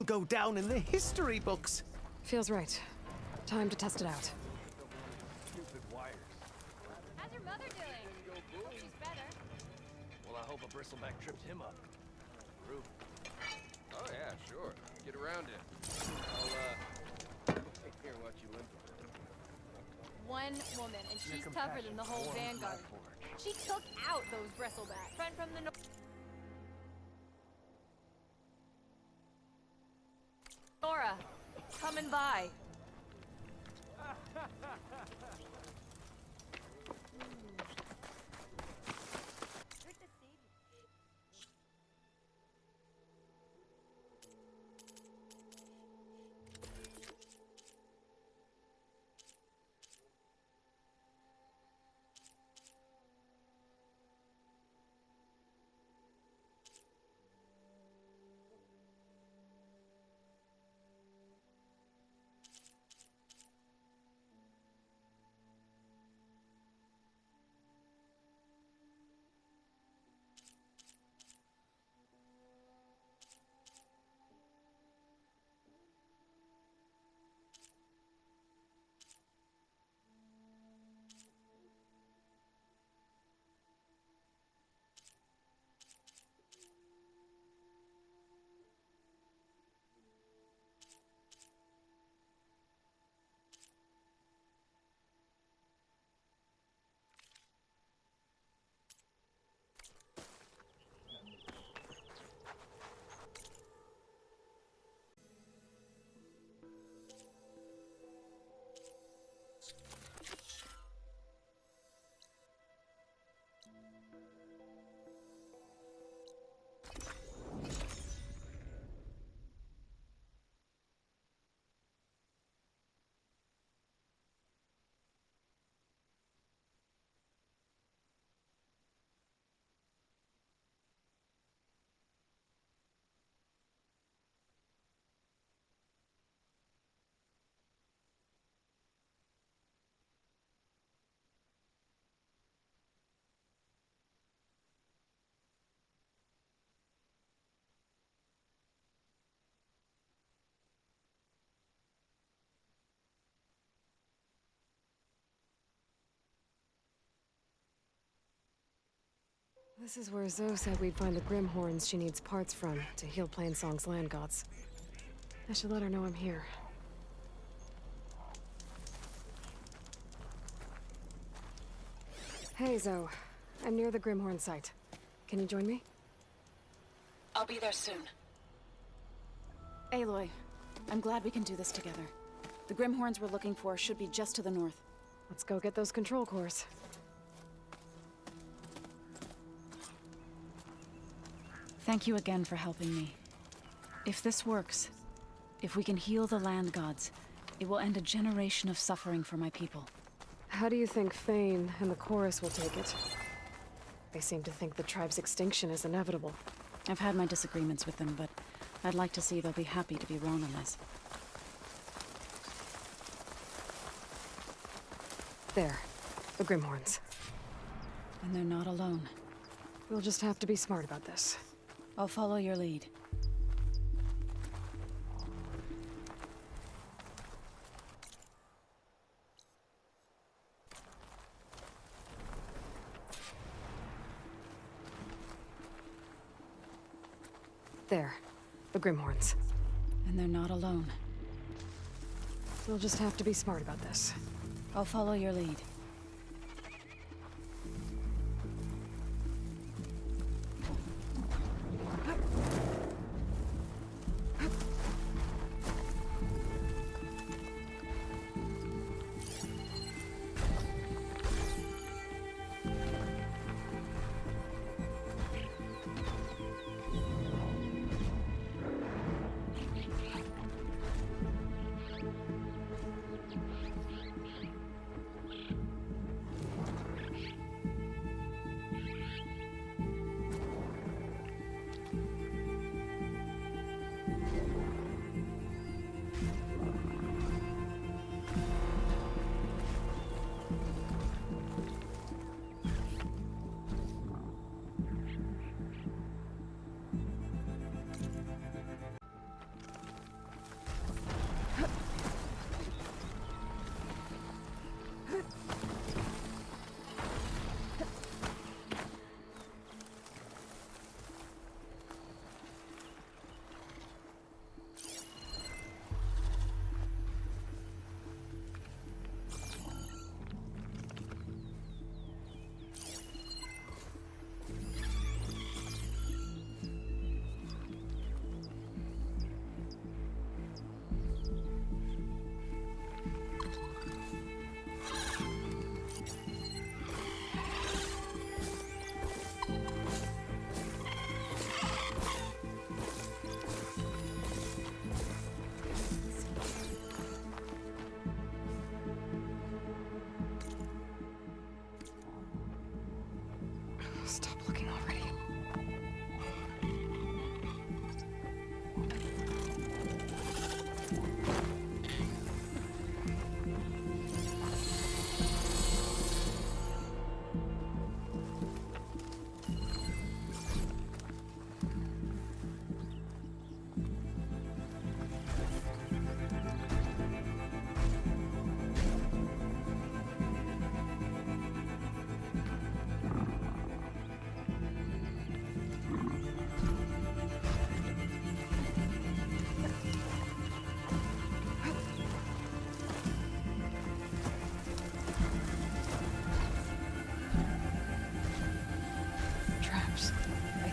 Go down in the history books. Feels right. Time to test it out. Stupid wires. How's your mother doing? Hope she's better. Well, I hope a bristleback tripped him up. Rude. Oh yeah, sure. Get around it. I'll hear what you limp. One woman, and she's tougher than the whole Vanguard. She took out those bristlebacks. Friend from the north. Nora, coming by. This is where Zoe said we'd find the Grimhorns she needs parts from to heal Plainsong's land gods. I should let her know I'm here. Hey, Zoe. I'm near the Grimhorn site. Can you join me? I'll be there soon. Aloy, I'm glad we can do this together. The Grimhorns we're looking for should be just to the north. Let's go get those control cores. Thank you again for helping me. If this works, if we can heal the land gods, it will end a generation of suffering for my people. How do you think Thane and the Chorus will take it? They seem to think the tribe's extinction is inevitable. I've had my disagreements with them, but I'd like to see they'll be happy to be wrong on this. There. The Grimhorns. And they're not alone. We'll just have to be smart about this. I'll follow your lead. There. The Grimhorns. And they're not alone. We'll just have to be smart about this. I'll follow your lead.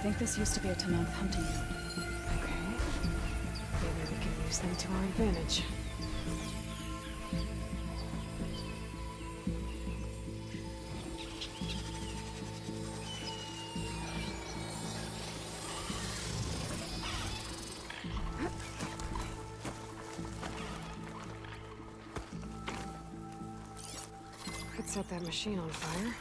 think this used to be a Tenarth hunting ground. Okay. Maybe we can use them to our advantage. Could set that machine on fire.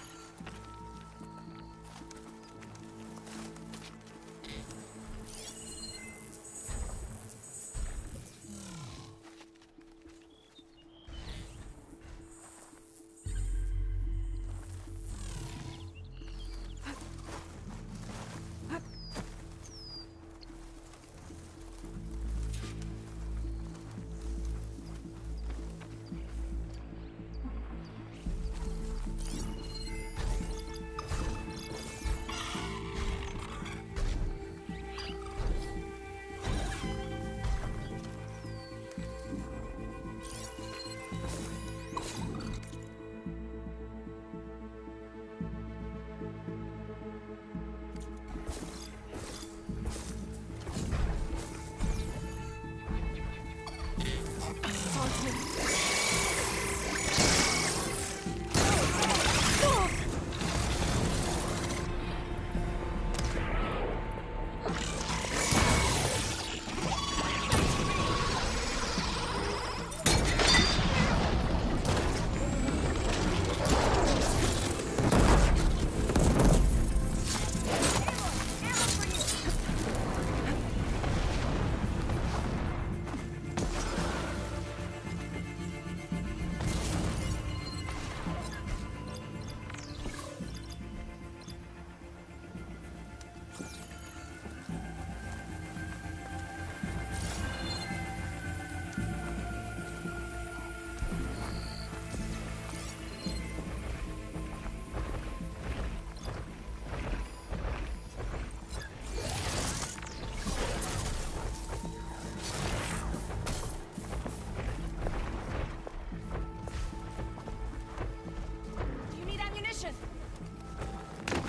Do you need ammunition?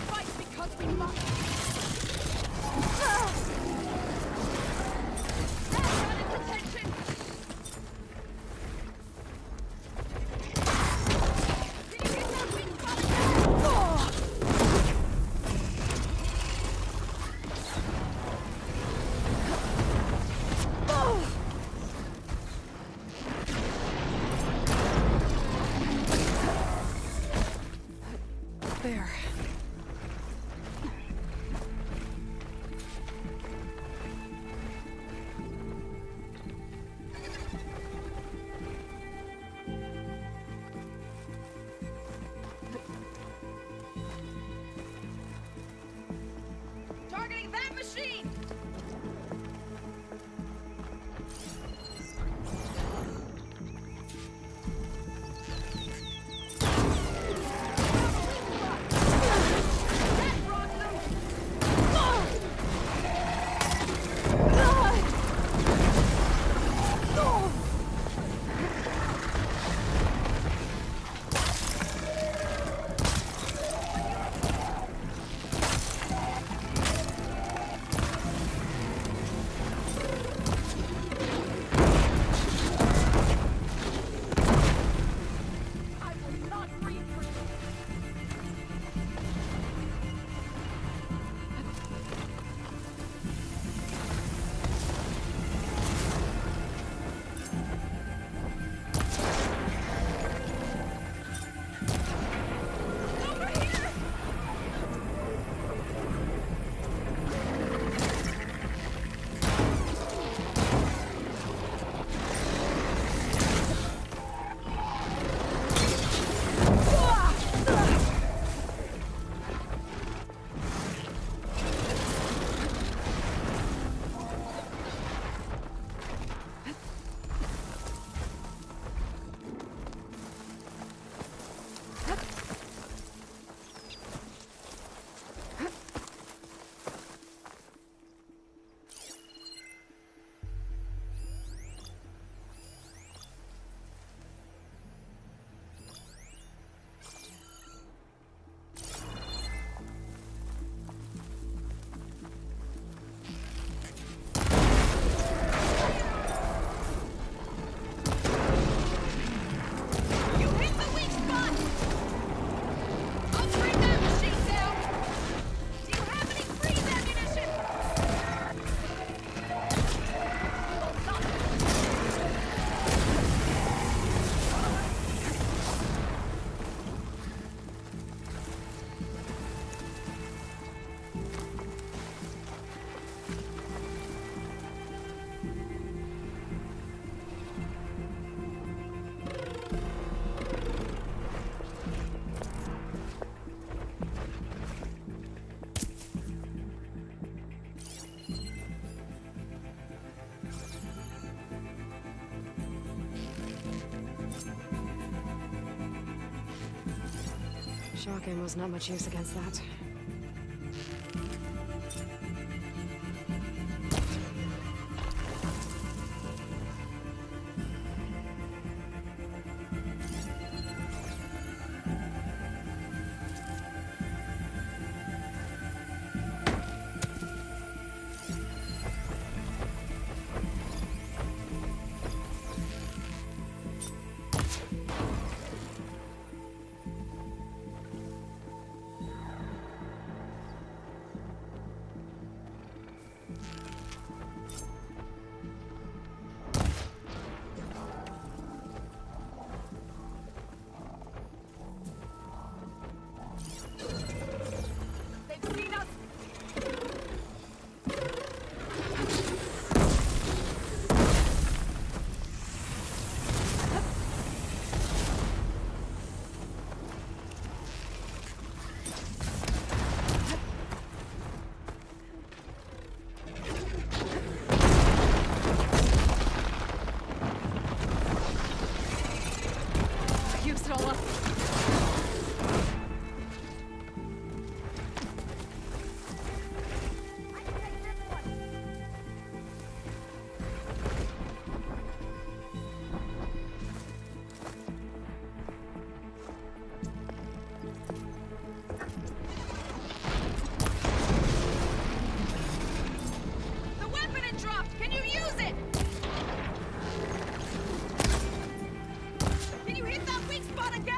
Fight because we must. That's got its attention. Did you get that weak spot again? There. Targeting that machine! That brought them! Shock ammo's not much use against that. They've seen us! Used it all up. The weapon it dropped! Can you use it? Can you hit that weak spot again?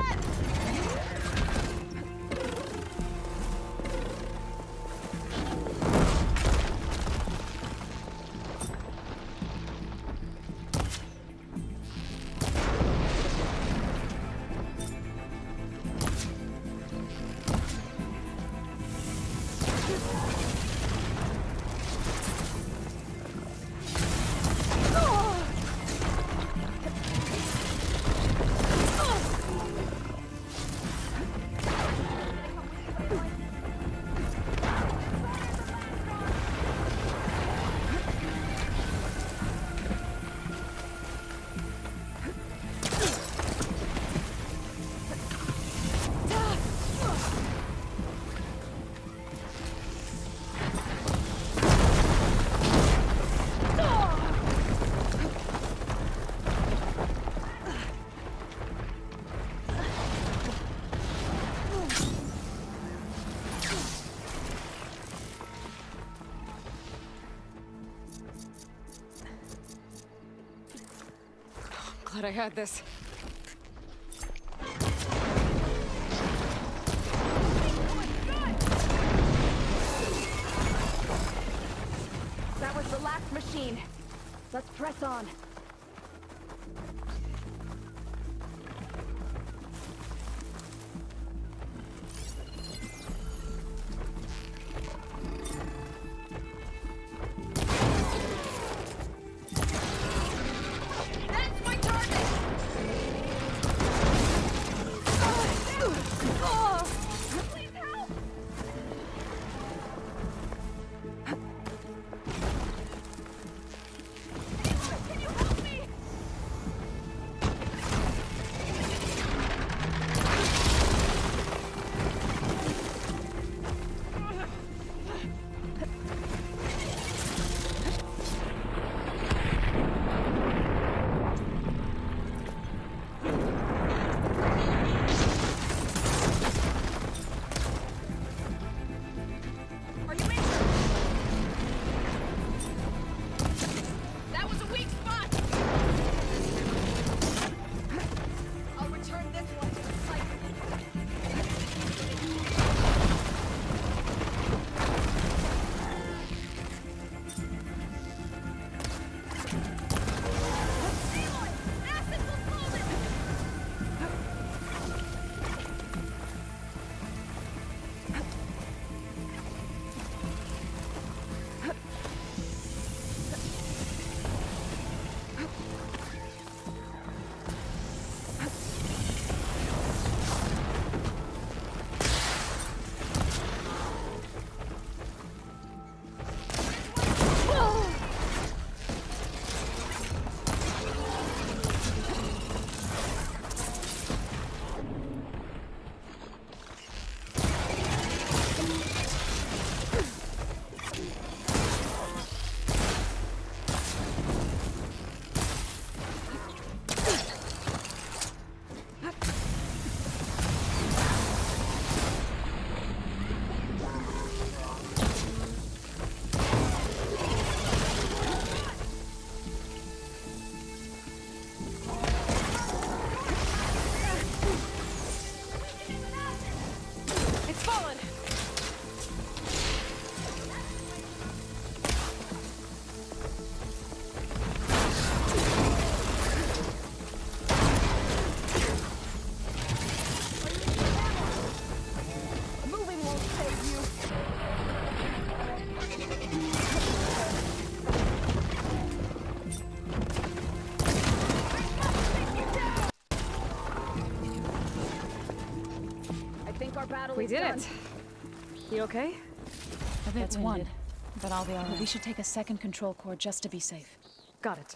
Glad I had this. That was the last machine. Let's press on. That's my target! Please help! Can you help? think our battle We is did done. it. You okay? A bit That's winded, one, but I'll be alright. We should take a second control core just to be safe. Got it.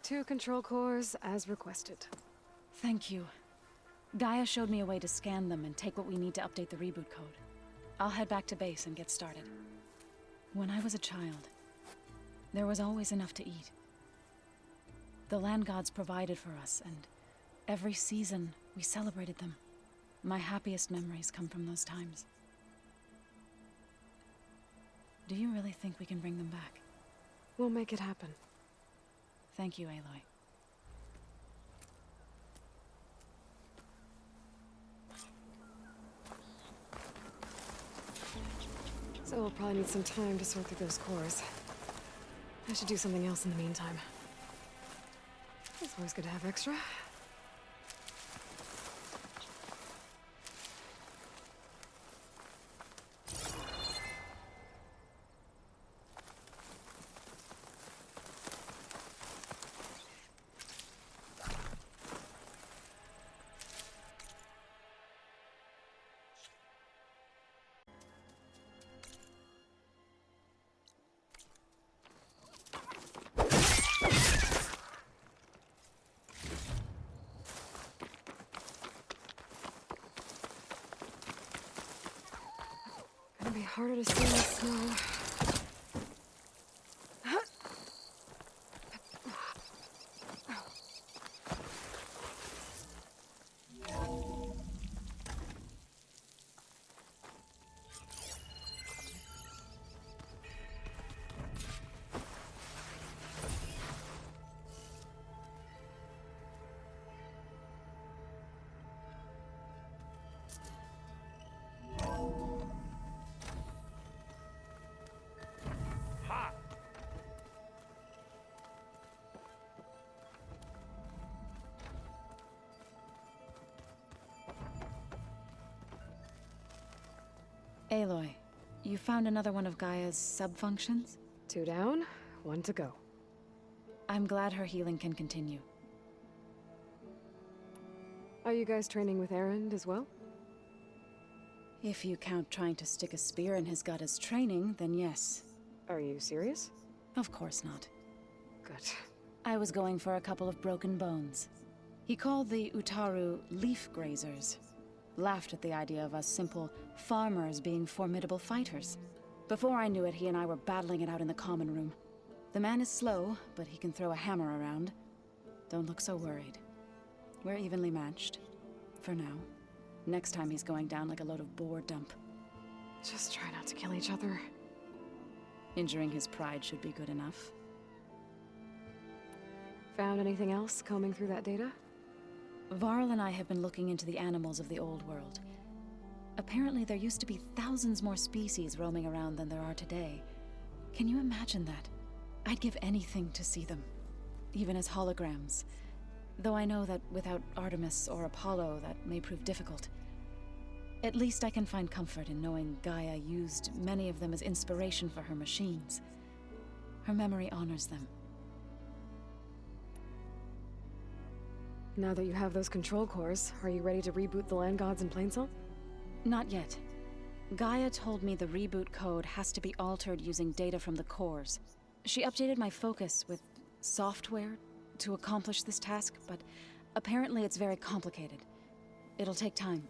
Two control cores, as requested. Thank you. Gaia showed me a way to scan them and take what we need to update the reboot code. I'll head back to base and get started. When I was a child, there was always enough to eat. The land gods provided for us, and every season we celebrated them. My happiest memories come from those times. Do you really think we can bring them back? We'll make it happen. Thank you, Aloy. So we'll probably need some time to sort through those cores. I should do something else in the meantime. It's always good to have extra. Gonna be harder to see in the snow. Aloy, you found another one of Gaia's sub-functions? 2 down, 1 to go. I'm glad her healing can continue. Are you guys training with Erend as well? If you count trying to stick a spear in his gut as training, then yes. Are you serious? Of course not. Good. I was going for a couple of broken bones. He called the Utaru leaf grazers. Laughed at the idea of us simple farmers being formidable fighters. Before I knew it, he and I were battling it out in the common room. The man is slow, but he can throw a hammer around. Don't look so worried. We're evenly matched. For now. Next time he's going down like a load of boar dump. Just try not to kill each other. Injuring his pride should be good enough. Found anything else combing through that data? Varl and I have been looking into the animals of the old world. Apparently there used to be thousands more species roaming around than there are today. Can you imagine that? I'd give anything to see them. Even as holograms. Though I know that without Artemis or Apollo, that may prove difficult. At least I can find comfort in knowing Gaia used many of them as inspiration for her machines. Her memory honors them. Now that you have those control cores, are you ready to reboot the land gods in Plainsong? Not yet. Gaia told me the reboot code has to be altered using data from the cores. She updated my focus with software to accomplish this task, but apparently it's very complicated. It'll take time.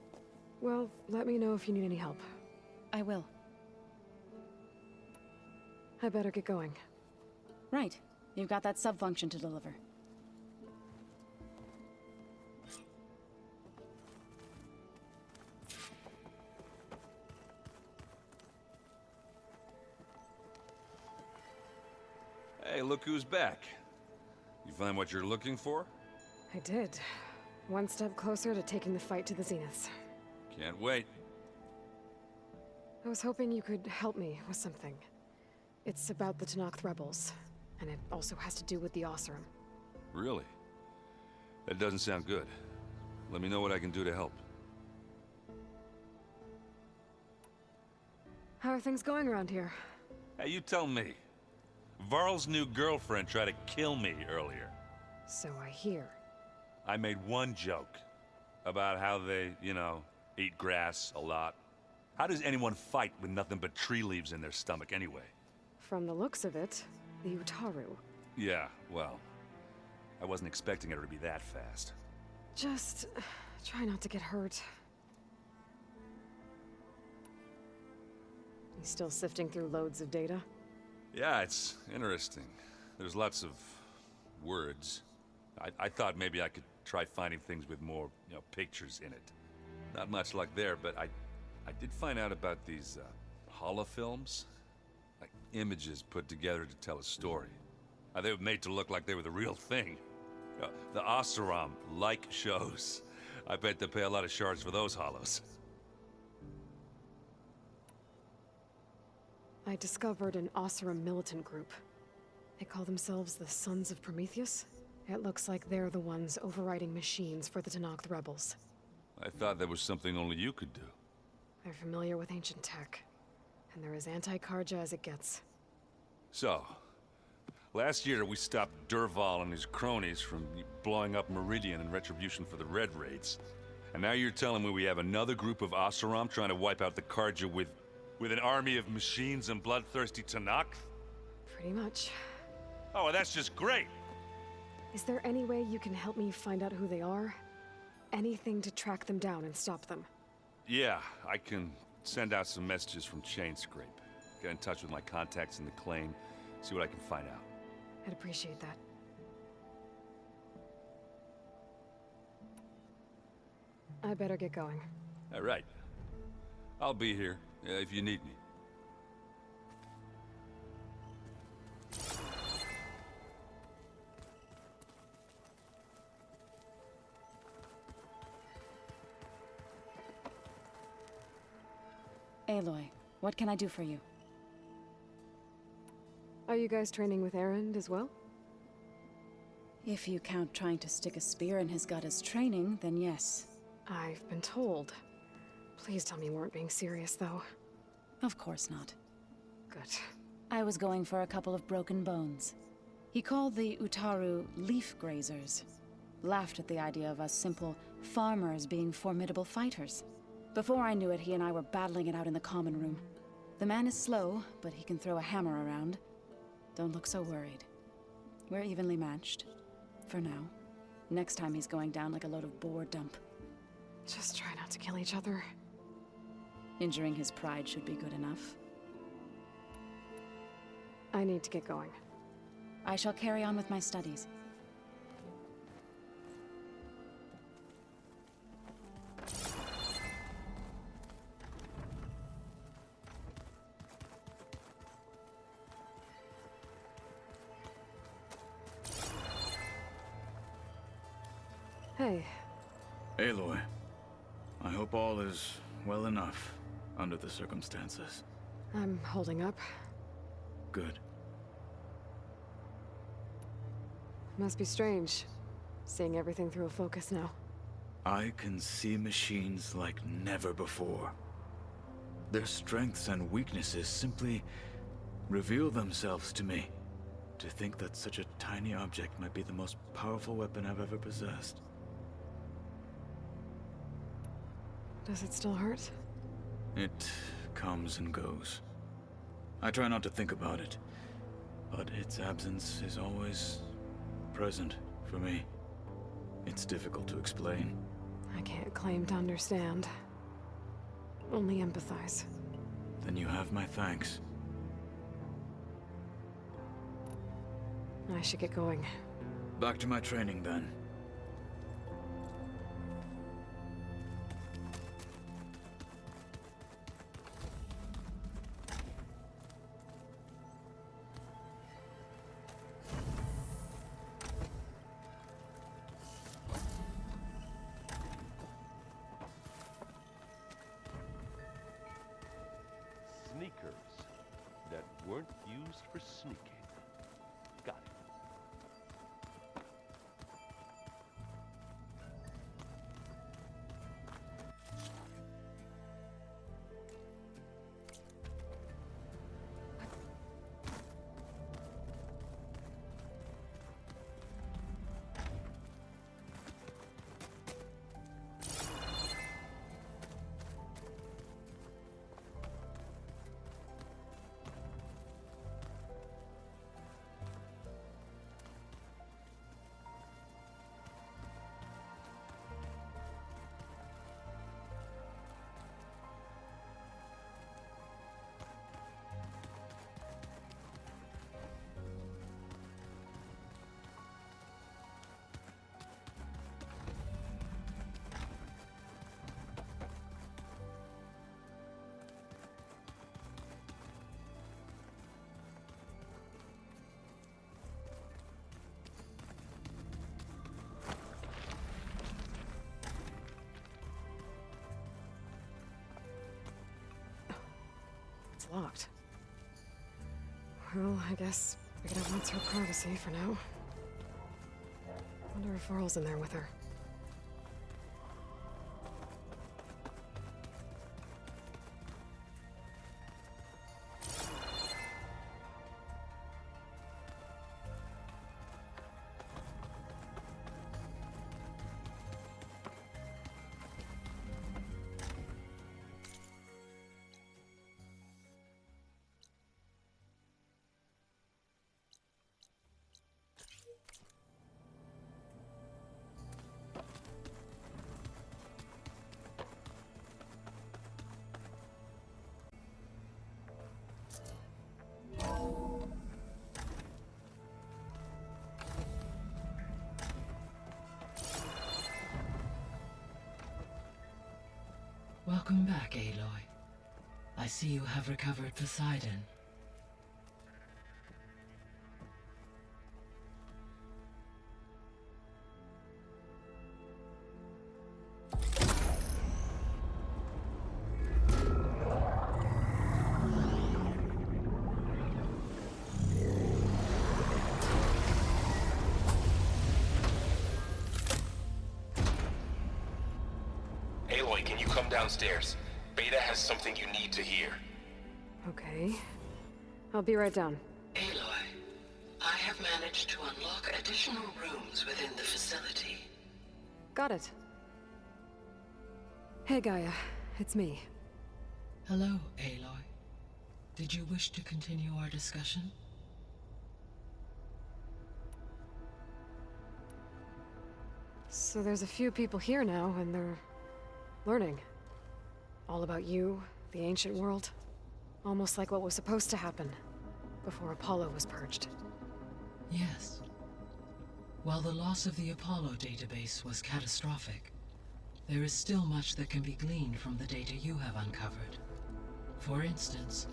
Well, let me know if you need any help. I will. I better get going. Right. You've got that sub-function to deliver. Hey, look who's back. You find what you're looking for? I did. One step closer to taking the fight to the Zeniths. Can't wait. I was hoping you could help me with something. It's about the Tenakth rebels, and it also has to do with the Oseram. Really? That doesn't sound good. Let me know what I can do to help. How are things going around here? Hey, you tell me. Varl's new girlfriend tried to kill me earlier. So I hear. I made one joke about how they, eat grass a lot. How does anyone fight with nothing but tree leaves in their stomach anyway? From the looks of it, the Utaru. Yeah, well, I wasn't expecting her to be that fast. Just try not to get hurt. You still sifting through loads of data? Yeah, it's interesting. There's lots of words. I thought maybe I could try finding things with more, pictures in it. Not much luck there, but I did find out about these holofilms. Like images put together to tell a story. They were made to look like they were the real thing. The Oseram like shows. I bet they pay a lot of shards for those hollows. I discovered an Oseram militant group. They call themselves the Sons of Prometheus. It looks like they're the ones overriding machines for the Tenakth rebels. I thought that was something only you could do. They're familiar with ancient tech, and they're as anti-Karja as it gets. So, last year we stopped Dervahl and his cronies from blowing up Meridian in retribution for the Red Raids. And now you're telling me we have another group of Oseram trying to wipe out the Karja with an army of machines and bloodthirsty Tenakth? Pretty much. Oh, well, that's just great! Is there any way you can help me find out who they are? Anything to track them down and stop them? Yeah, I can send out some messages from Chainscrape. Get in touch with my contacts in the claim, see what I can find out. I'd appreciate that. I better get going. All right. I'll be here if you need me. Aloy, what can I do for you? Are you guys training with Erend as well? If you count trying to stick a spear in his gut as training, then yes. I've been told. Please tell me you weren't being serious, though. Of course not. Good. I was going for a couple of broken bones. He called the Utaru leaf grazers. Laughed at the idea of us simple farmers being formidable fighters. Before I knew it, he and I were battling it out in the common room. The man is slow, but he can throw a hammer around. Don't look so worried. We're evenly matched. For now. Next time he's going down like a load of boar dump. Just try not to kill each other. Injuring his pride should be good enough. I need to get going. I shall carry on with my studies. Hey, Aloy, I hope all is well enough under the circumstances. I'm holding up. Good. Must be strange, seeing everything through a focus now. I can see machines like never before. Their strengths and weaknesses simply reveal themselves to me. To think that such a tiny object might be the most powerful weapon I've ever possessed. Does it still hurt? It comes and goes. I try not to think about it, but its absence is always present for me. It's difficult to explain. I can't claim to understand. Only empathize. Then you have my thanks. I should get going. Back to my training then. Sneakers that weren't used for sneaking. Got it. It's locked. Well, I guess Rita wants her privacy for now. Wonder if Varl's in there with her. Welcome back, Aloy. I see you have recovered Poseidon. Aloy, can you come downstairs? Beta has something you need to hear. Okay. I'll be right down. Aloy, I have managed to unlock additional rooms within the facility. Got it. Hey, Gaia. It's me. Hello, Aloy. Did you wish to continue our discussion? So there's a few people here now, and they're learning. All about you, the ancient world. Almost like what was supposed to happen before Apollo was purged. Yes. While the loss of the Apollo database was catastrophic, there is still much that can be gleaned from the data you have uncovered. For instance,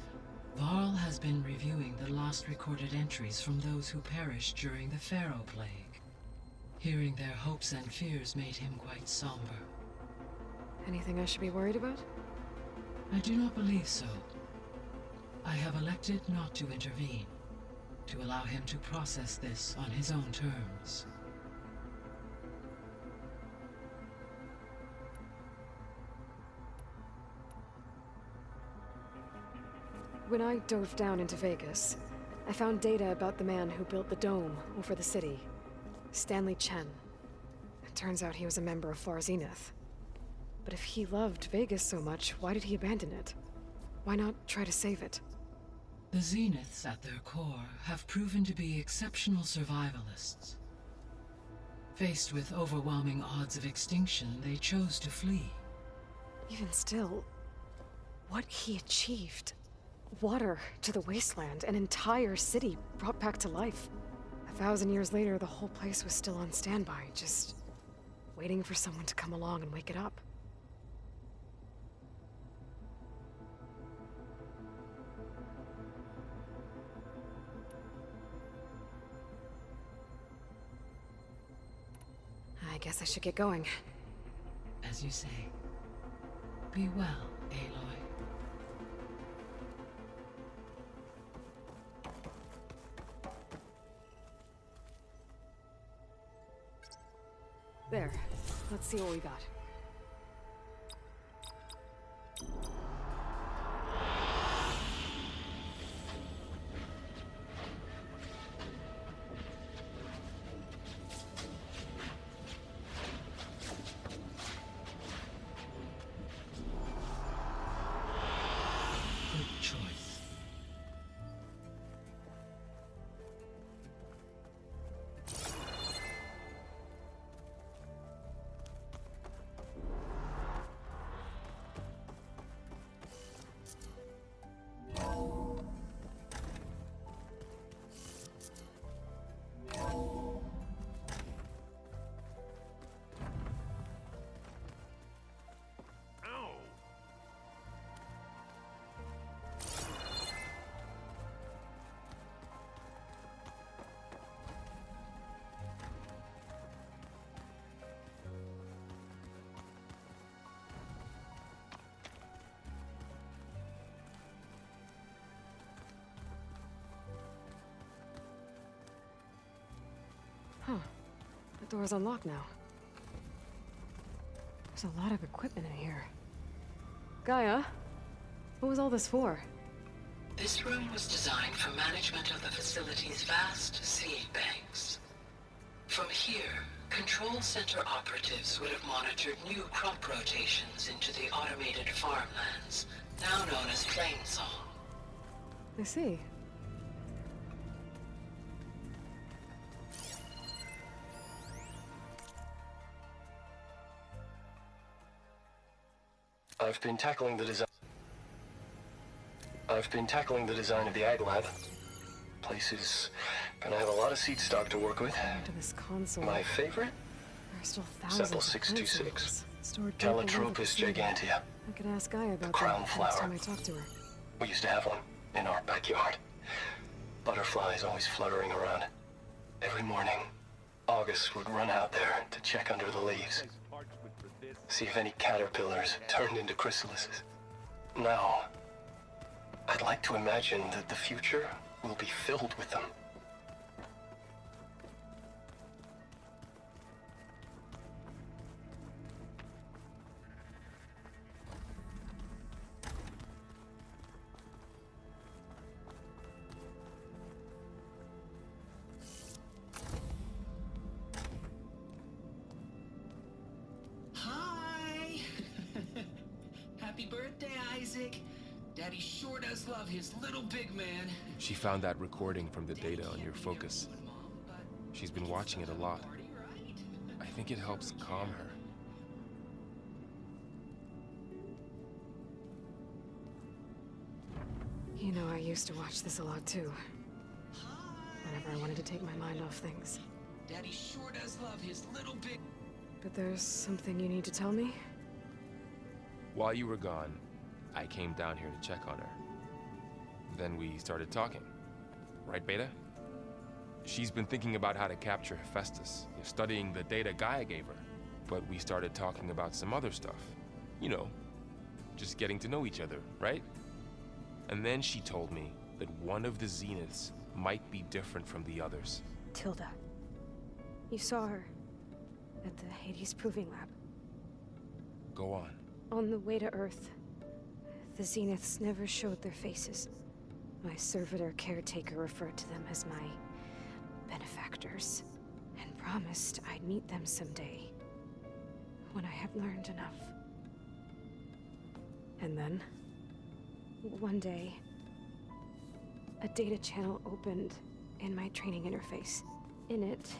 Varl has been reviewing the last recorded entries from those who perished during the Pharaoh Plague. Hearing their hopes and fears made him quite somber. Anything I should be worried about? I do not believe so. I have elected not to intervene, to allow him to process this on his own terms. When I dove down into Vegas, I found data about the man who built the dome over the city. Stanley Chen. It turns out he was a member of Far Zenith. But if he loved Vegas so much, why did he abandon it? Why not try to save it? The Zeniths, at their core, have proven to be exceptional survivalists. Faced with overwhelming odds of extinction, they chose to flee. Even still, what he achieved. Water to the wasteland, an entire city brought back to life. A 1,000 years later, the whole place was still on standby, just waiting for someone to come along and wake it up. I guess I should get going. As you say. Be well, Aloy. There. Let's see what we got. Good choice. Huh. The door's unlocked now. There's a lot of equipment in here. Gaia, what was all this for? This room was designed for management of the facility's vast seed banks. From here, Control Center operatives would have monitored new crop rotations into the automated farmlands, now known as Plainsong. I see. I've been tackling the design of the Ag Lab. Place is gonna have a lot of seed stock to work with. To this console. My favorite? There are still thousands Sample of 626. stored deep below the Calotropis facility. gigantea. I could ask Gaia about crown that flower. next time I talk to her. We used to have one in our backyard. Butterflies always fluttering around. Every morning, August would run out there to check under the leaves. See if any caterpillars turned into chrysalises. Now, I'd like to imagine that the future will be filled with them. Hi! Happy birthday, Isaac. Daddy sure does love his little big man. She found that recording from the data on your focus. She's been watching it a lot. I think it helps calm her. You know, I used to watch this a lot too. Whenever I wanted to take my mind off things. Daddy sure does love his little big... But there's something you need to tell me? While you were gone, I came down here to check on her. Then we started talking. Right, Beta? She's been thinking about how to capture Hephaestus, studying the data Gaia gave her. But we started talking about some other stuff. You know, just getting to know each other, right? And then she told me that one of the Zeniths might be different from the others. Tilda. You saw her at the Hades Proving Lab. Go on. On the way to Earth, the Zeniths never showed their faces. My servitor caretaker referred to them as my benefactors, and promised I'd meet them someday, when I had learned enough. And then, one day, a data channel opened in my training interface. In it,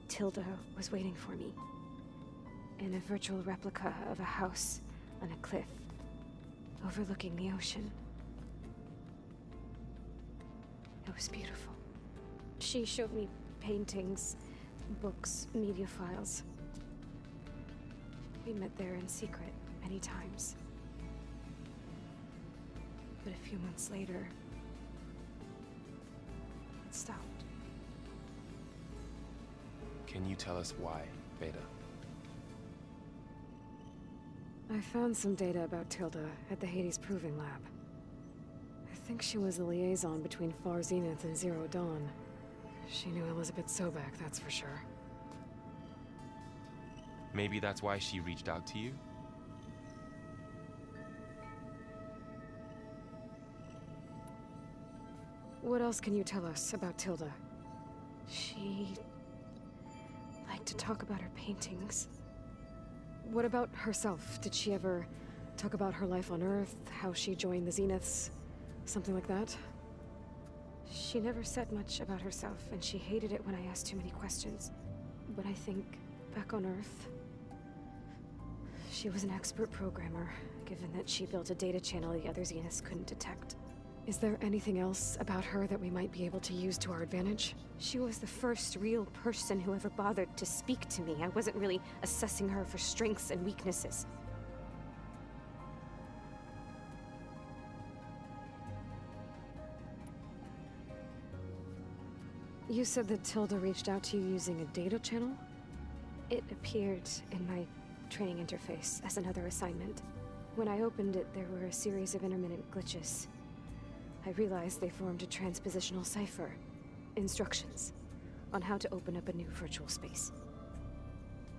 Tilda was waiting for me, in a virtual replica of a house on a cliff, overlooking the ocean. It was beautiful. She showed me paintings, books, media files. We met there in secret many times. But a few months later, it stopped. Can you tell us why, Beta? I found some data about Tilda at the Hades Proving Lab. I think she was the liaison between Far Zenith and Zero Dawn. She knew Elizabeth Sobek, that's for sure. Maybe that's why she reached out to you? What else can you tell us about Tilda? She liked to talk about her paintings. What about herself? Did she ever talk about her life on Earth, how she joined the Zeniths, something like that? She never said much about herself, and she hated it when I asked too many questions. But I think, back on Earth, she was an expert programmer, given that she built a data channel the other Zeniths couldn't detect. Is there anything else about her that we might be able to use to our advantage? She was the first real person who ever bothered to speak to me. I wasn't really assessing her for strengths and weaknesses. You said that Tilda reached out to you using a data channel? It appeared in my training interface as another assignment. When I opened it, there were a series of intermittent glitches. I realized they formed a transpositional cipher. Instructions on how to open up a new virtual space.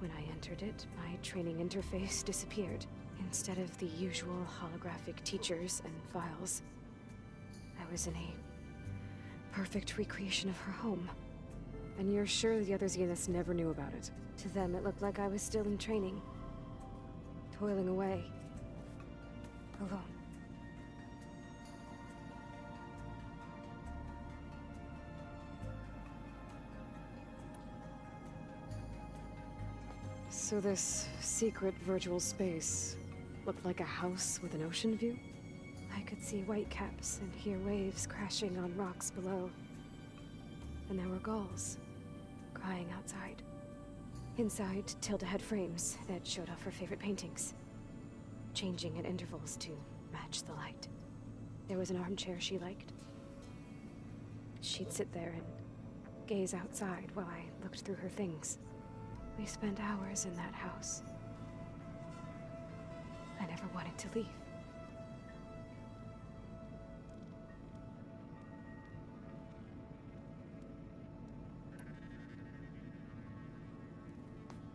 When I entered it, my training interface disappeared. Instead of the usual holographic teachers and files, I was in a perfect recreation of her home. And you're sure the other Zeniths never knew about it? To them, it looked like I was still in training. Toiling away. Alone. So this secret virtual space looked like a house with an ocean view? I could see whitecaps and hear waves crashing on rocks below. And there were gulls crying outside. Inside, Tilda had frames that showed off her favorite paintings, changing at intervals to match the light. There was an armchair she liked. She'd sit there and gaze outside while I looked through her things. We spent hours in that house. I never wanted to leave.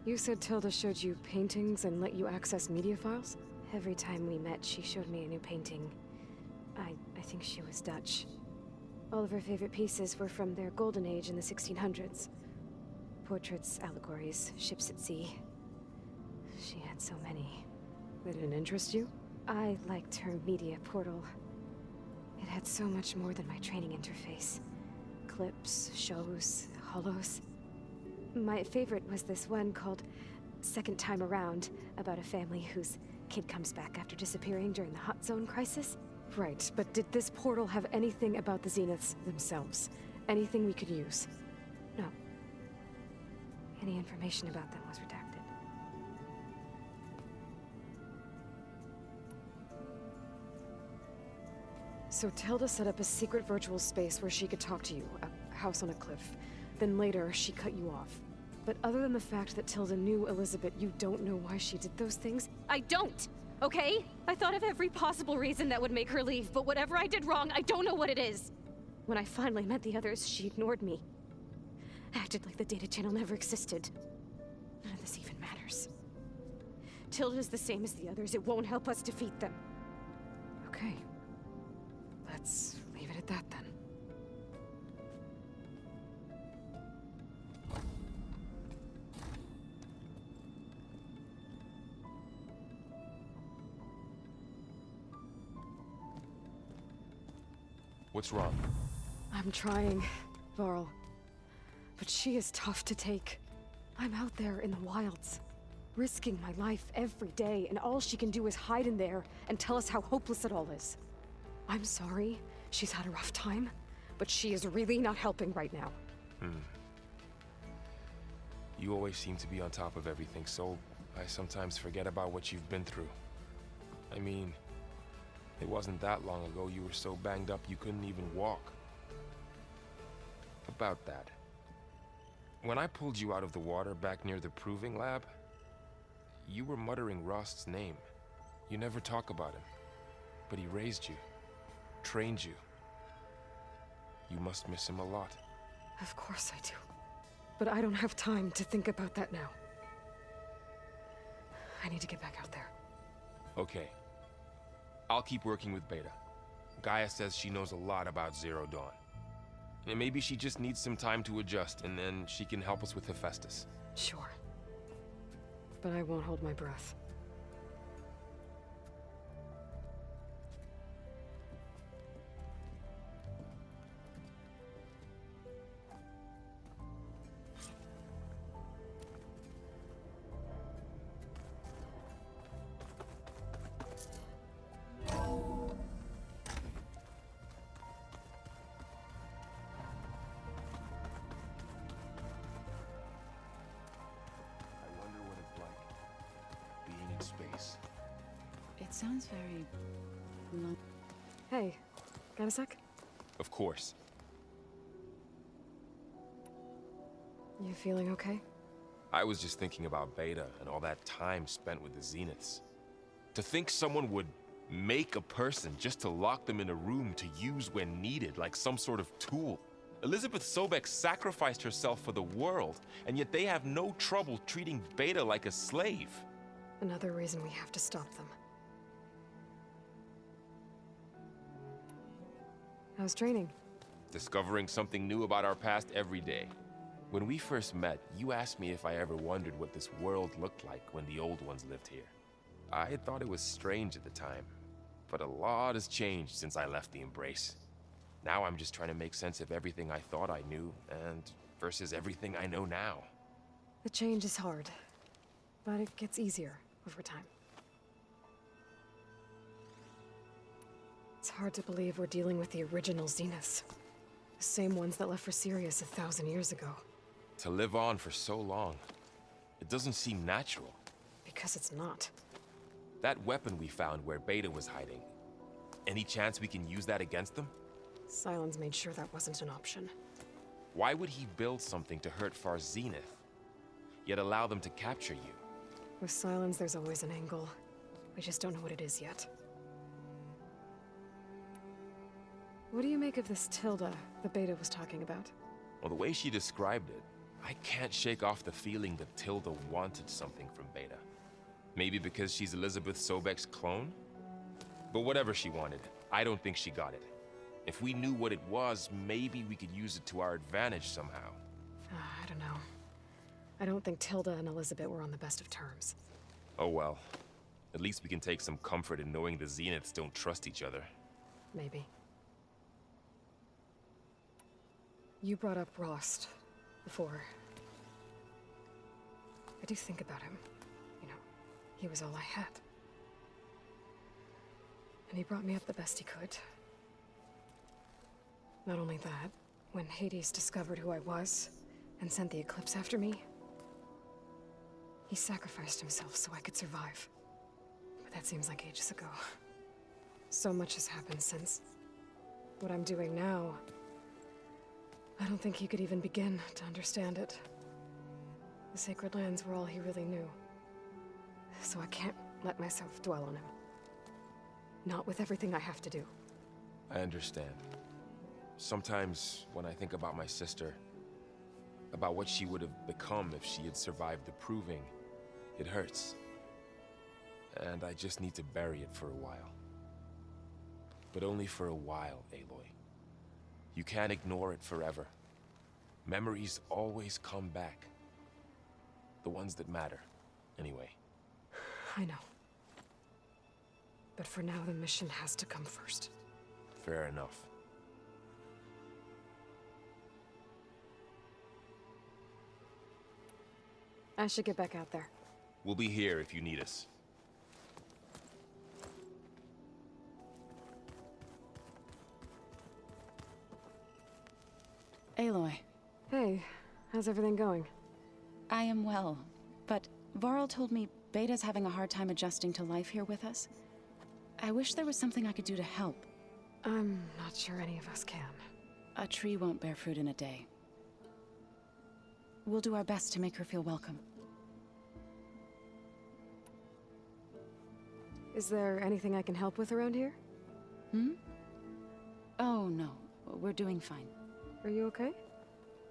You said Tilda showed you paintings and let you access media files? Every time we met, she showed me a new painting. I think she was Dutch. All of her favorite pieces were from their golden age in the 1600s. Portraits, allegories, ships at sea. She had so many. They didn't interest you? I liked her media portal. It had so much more than my training interface. Clips, shows, holos. My favorite was this one called Second Time Around, about a family whose kid comes back after disappearing during the Hot Zone crisis. Right, but did this portal have anything about the Zeniths themselves? Anything we could use? No. Any information about them was redacted. So Tilda set up a secret virtual space where she could talk to you, a house on a cliff. Then later, she cut you off. But other than the fact that Tilda knew Elizabeth, you don't know why she did those things? I don't! Okay? I thought of every possible reason that would make her leave, but whatever I did wrong, I don't know what it is. When I finally met the others, she ignored me. Acted like the data channel never existed. None of this even matters. Tilda's the same as the others. It won't help us defeat them. Okay. Let's leave it at that then. What's wrong? I'm trying, Varl. But she is tough to take. I'm out there in the wilds, risking my life every day, and all she can do is hide in there and tell us how hopeless it all is. I'm sorry she's had a rough time, but she is really not helping right now. You always seem to be on top of everything, so I sometimes forget about what you've been through. I mean, it wasn't that long ago you were so banged up you couldn't even walk. About that. When I pulled you out of the water back near the proving lab, you were muttering Rost's name. You never talk about him. But he raised you, trained you. You must miss him a lot. Of course I do. But I don't have time to think about that now. I need to get back out there. Okay. I'll keep working with Beta. Gaia says she knows a lot about Zero Dawn. And maybe she just needs some time to adjust, and then she can help us with Hephaestus. Sure. But I won't hold my breath. Space. It sounds very... Hey, got a sec? Of course. You feeling okay? I was just thinking about Beta and all that time spent with the Zeniths. To think someone would make a person just to lock them in a room to use when needed, like some sort of tool. Elizabeth Sobek sacrificed herself for the world, and yet they have no trouble treating Beta like a slave. Another reason we have to stop them. How's training? Discovering something new about our past every day. When we first met, you asked me if I ever wondered what this world looked like when the old ones lived here. I had thought it was strange at the time, but a lot has changed since I left the Embrace. Now I'm just trying to make sense of everything I thought I knew, and versus everything I know now. The change is hard, but it gets easier over time. It's hard to believe we're dealing with the original Zeniths. The same ones that left for Sirius 1,000 years ago. To live on for so long, it doesn't seem natural. Because it's not. That weapon we found where Beta was hiding, any chance we can use that against them? Sylens made sure that wasn't an option. Why would he build something to hurt Far Zenith, yet allow them to capture you? With Sylens, there's always an angle. We just don't know what it is yet. What do you make of this Tilda the Beta was talking about? Well, the way she described it, I can't shake off the feeling that Tilda wanted something from Beta. Maybe because she's Elizabeth Sobek's clone? But whatever she wanted, I don't think she got it. If we knew what it was, maybe we could use it to our advantage somehow. I don't know. I don't think Tilda and Elizabeth were on the best of terms. Oh well. At least we can take some comfort in knowing the Zeniths don't trust each other. Maybe. You brought up Rost before. I do think about him. You know, he was all I had. And he brought me up the best he could. Not only that, when Hades discovered who I was and sent the Eclipse after me, he sacrificed himself so I could survive. But that seems like ages ago. So much has happened since. What I'm doing now, I don't think he could even begin to understand it. The Sacred Lands were all he really knew. So I can't let myself dwell on him. Not with everything I have to do. I understand. Sometimes, when I think about my sister, about what she would have become if she had survived the Proving, it hurts. And I just need to bury it for a while. But only for a while, Aloy. You can't ignore it forever. Memories always come back. The ones that matter, anyway. I know. But for now, the mission has to come first. Fair enough. I should get back out there. We'll be here if you need us. Aloy. Hey, how's everything going? I am well, but Varl told me Beta's having a hard time adjusting to life here with us. I wish there was something I could do to help. I'm not sure any of us can. A tree won't bear fruit in a day. We'll do our best to make her feel welcome. Is there anything I can help with around here? Oh, no. We're doing fine. Are you okay?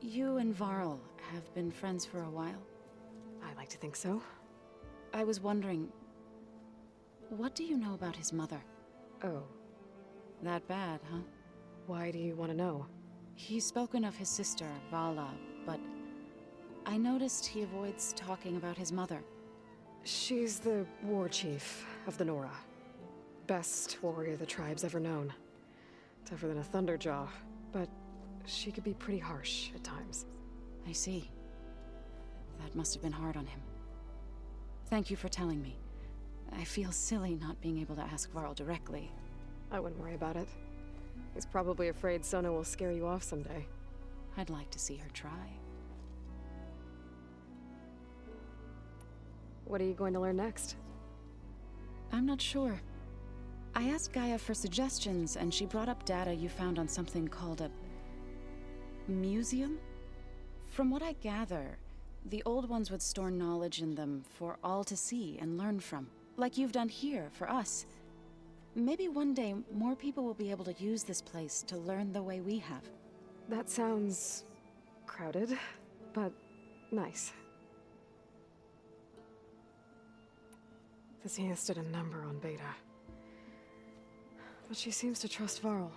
You and Varl have been friends for a while? I like to think so. I was wondering, what do you know about his mother? Oh. That bad, huh? Why do you want to know? He's spoken of his sister, Vala, but I noticed he avoids talking about his mother. She's the war chief of the Nora. Best warrior the tribe's ever known. Tougher than a Thunderjaw, but she could be pretty harsh at times. I see. That must have been hard on him. Thank you for telling me. I feel silly not being able to ask Varl directly. I wouldn't worry about it. He's probably afraid Sona will scare you off someday. I'd like to see her try. What are you going to learn next? I'm not sure. I asked Gaia for suggestions, and she brought up data you found on something called a museum? From what I gather, the old ones would store knowledge in them for all to see and learn from, like you've done here for us. Maybe one day more people will be able to use this place to learn the way we have. That sounds crowded, but nice. The Zenith did a number on Beta. But she seems to trust Varl.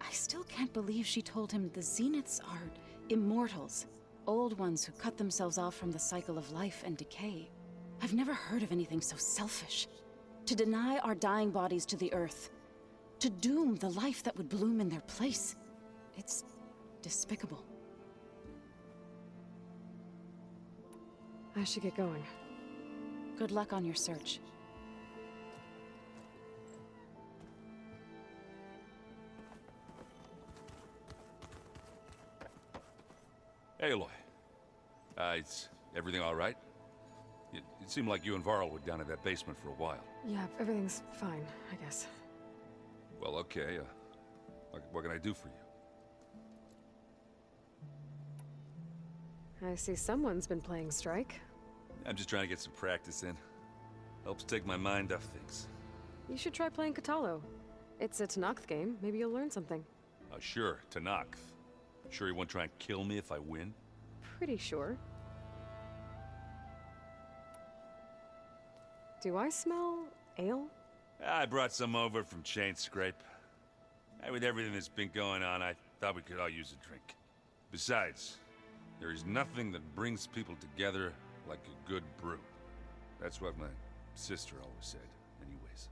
I still can't believe she told him the Zeniths are immortals. Old ones who cut themselves off from the cycle of life and decay. I've never heard of anything so selfish. To deny our dying bodies to the earth. To doom the life that would bloom in their place. It's despicable. I should get going. Good luck on your search. Hey, Aloy. Is everything all right? It seemed like you and Varl were down in that basement for a while. Yeah, everything's fine, I guess. Well, okay. What can I do for you? I see someone's been playing Strike. I'm just trying to get some practice in. Helps take my mind off things. You should try playing Katalo. It's a Tenakth game. Maybe you'll learn something. Sure, Tenakth. Sure you won't try and kill me if I win? Pretty sure. Do I smell ale? I brought some over from Chain Scrape. With everything that's been going on, I thought we could all use a drink. Besides, there is nothing that brings people together like a good brew. That's what my sister always said, anyways.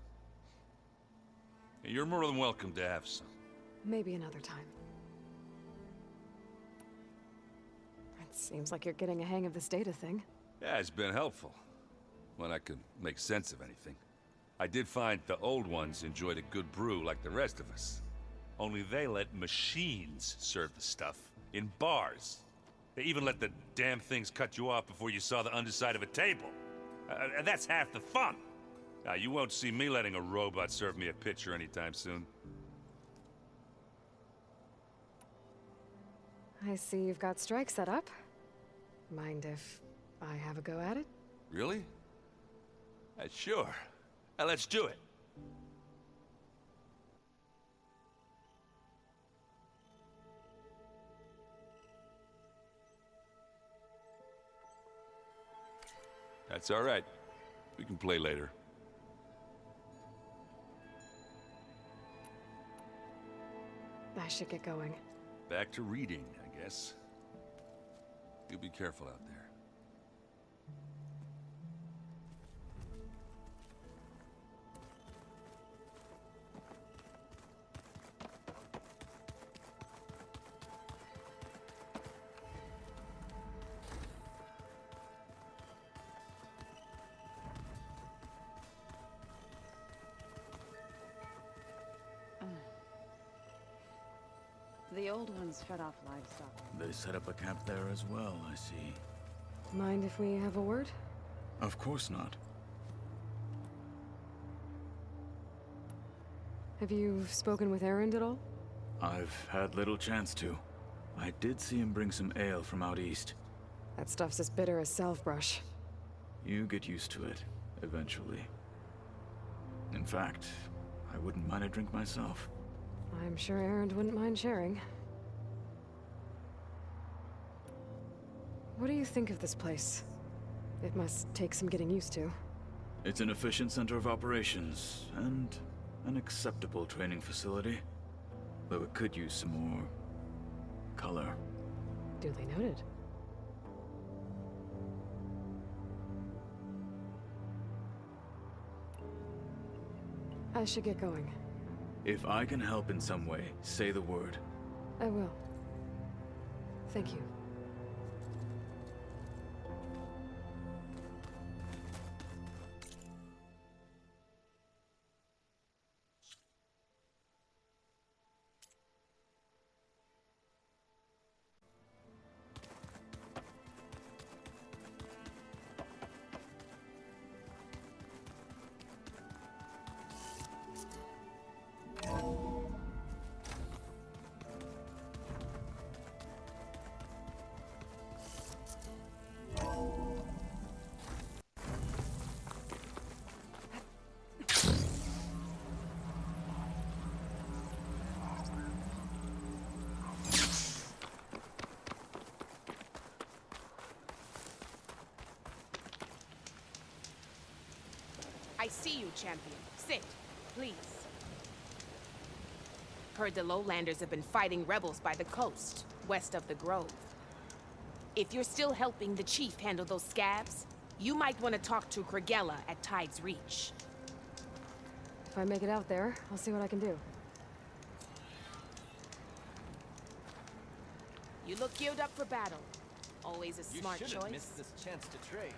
You're more than welcome to have some. Maybe another time. It seems like you're getting a hang of this data thing. Yeah, it's been helpful. When I could make sense of anything. I did find the old ones enjoyed a good brew like the rest of us. Only they let machines serve the stuff in bars. They even let the damn things cut you off before you saw the underside of a table. And that's half the fun. Now, you won't see me letting a robot serve me a pitcher anytime soon. I see you've got Strike set up. Mind if I have a go at it? Really? Sure. Let's do it. That's all right. We can play later. I should get going. Back to reading, I guess. You be careful out there. The old ones fed off livestock. They set up a camp there as well, I see. Mind if we have a word? Of course not. Have you spoken with Erend at all? I've had little chance to. I did see him bring some ale from out east. That stuff's as bitter as salvebrush. You get used to it, eventually. In fact, I wouldn't mind a drink myself. I'm sure Erend wouldn't mind sharing. What do you think of this place? It must take some getting used to. It's an efficient center of operations, and an acceptable training facility. Though it could use some more color. Duly noted. I should get going. If I can help in some way, say the word. I will. Thank you. I see you, champion. Sit, please. Heard the Lowlanders have been fighting rebels by the coast, west of the Grove. If you're still helping the chief handle those scabs, you might want to talk to Kragella at Tide's Reach. If I make it out there, I'll see what I can do. You look geared up for battle. Always a smart You shouldn't choice. miss this chance to trade.